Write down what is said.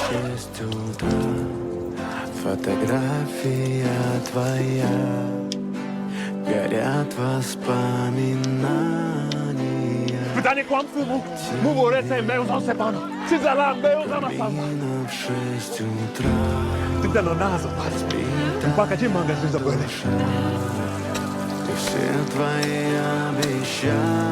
Шесть утра, фотография твоя, горят воспоминания. Pytanie kłamstwu mu o ręce męża se pan. Czy za lat męża na sam? Мина в 6 утра, Ty ten nazw. Paka cię manga się zapłynę. и все твои обещания